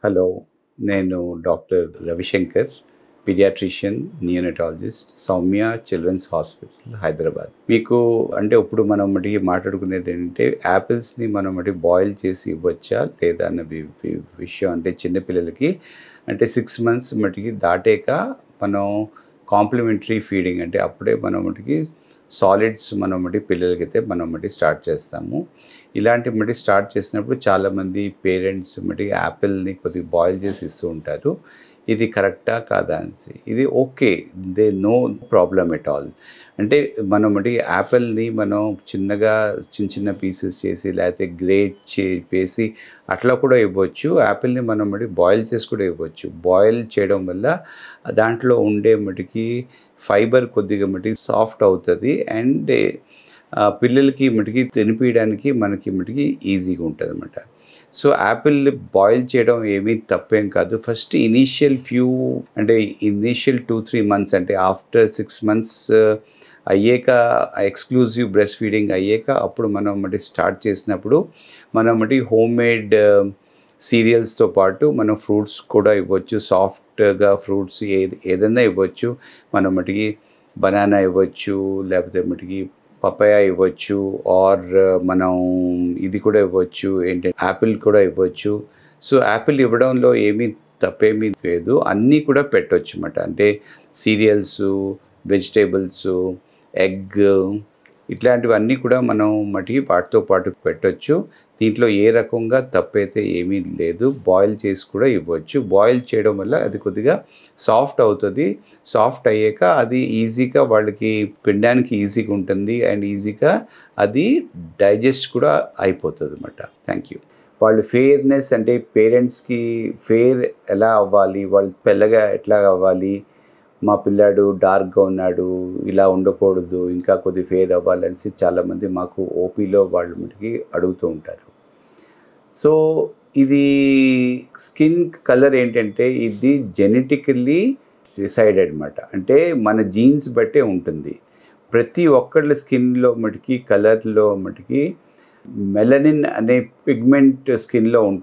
Hello. నేను doctor Ravishankar, paediatrician, neonatologist, Soumya children's hospital, Hyderabad. మీకు అంటే ఇప్పుడు మనం మాట్లాడుకునేది ఏంటంటే యాపిల్స్‌ని మనం బాయిల్ చేసి ఇవ్వచ్చా? లేదా అన్న విషయం. అంటే చిన్నపిల్లలకి అంటే 6 మంత్స్ మటికి దాటాక మనం కాంప్లిమెంటరీ ఫీడింగ్ అంటే అప్పుడే మనం సాలిడ్స్ మనం పిల్లలకైతే మనం స్టార్ట్ చేస్తాము. ఇలాంటి స్టార్ట్ చేసినప్పుడు చాలామంది పేరెంట్స్ యాపిల్‌ని కొద్దిగా బాయిల్ చేసి ఇస్తూ ఉంటారు. ఇది కరెక్టా? కాదా అనేసి. ఇది okay. No problem at all. అంటే మనం యాపిల్‌ని మనం చిన్నగా చిన్న చిన్న పీసెస్ చేసి లేకపోతే గ్రేట్ చేసి అట్లా కూడా ఇవ్వచ్చు. యాపిల్‌ని మనం బాయిల్ చేసి కూడా ఇవ్వచ్చు. బాయిల్ చేయడం వల్ల దాంట్లో ఉండే ఫైబర్ కొద్దిగా సాఫ్ట్ అవుతది. అండ్ పిల్లలకి తినిపియడానికి మనకి ఈజీగా ఉంటదనమాట. సో, యాపిల్ బాయిల్ చేయడం ఏమీ తప్పేం కాదు. ఫస్ట్ ఇనీషియల్ అంటే ఇనీషియల్ 2, 3 మంత్స్ అంటే ఆఫ్టర్ 6 మంత్స్ అయ్యాక ఎక్స్‌క్లూజివ్ బ్రెస్ట్ ఫీడింగ్ అయ్యాక అప్పుడు మనం స్టార్ట్ చేసినప్పుడు మనం హోమ్‌మేడ్ సీరియల్స్‌తో పాటు మనం ఫ్రూట్స్ కూడా ఇవ్వచ్చు. సాఫ్ట్‌గా ఫ్రూట్స్ ఏదైనా ఇవ్వచ్చు. మనం బనానా ఇవ్వచ్చు, లేకపోతే పపాయ ఇవ్వచ్చు, ఆర్ మనం ఇది కూడా ఇవ్వచ్చు. ఏంటంటే యాపిల్ కూడా ఇవ్వచ్చు. సో, యాపిల్ ఇవ్వడంలో తప్పేమీ లేదు. అన్నీ కూడా పెట్టొచ్చన్నమాట. అంటే సీరియల్సు, వెజిటబుల్సు, ఎగ్ ఇట్లాంటివన్నీ కూడా మనం వాటితో పాటు పెట్టొచ్చు. దీంట్లో ఏ రకంగా తప్పైతే ఏమీ లేదు. బాయిల్ చేసి కూడా ఇవ్వచ్చు. బాయిల్ చేయడం వల్ల అది కొద్దిగా సాఫ్ట్ అవుతది. సాఫ్ట్ అయ్యాక అది ఈజీగా వాళ్ళకి తినడానికి ఈజీగా ఉంటుంది. అండ్ ఈజీగా అది డైజెస్ట్ కూడా అయిపోతదన్నమాట. Thank you. వాళ్ళు ఫెయిర్‌నెస్ అంటే పేరెంట్స్‌కి ఫెయిర్ ఎలా అవ్వాలి? వాళ్ళు తెల్లగా ఎట్లా అవ్వాలి? మా పిల్లాడు డార్క్‌గా ఉన్నాడు, ఇలా ఉండకూడదు, ఇంకా కొద్దిగా ఫెయిర్ అవ్వాలనేసి చాలామంది మాకు ఓపీలో వాళ్ళు అడుగుతూ ఉంటారు. సో, ఇది స్కిన్ కలర్ ఏంటంటే ఇది జెనెటికల్లీ డిసైడెడ్ మాట. అంటే మన జీన్స్ బట్టే ఉంటుంది. ప్రతి ఒక్కళ్ళ స్కిన్‌లో కలర్‌లో మెలనిన్ అనే పిగ్మెంట్ స్కిన్‌లో ఉంటుంది.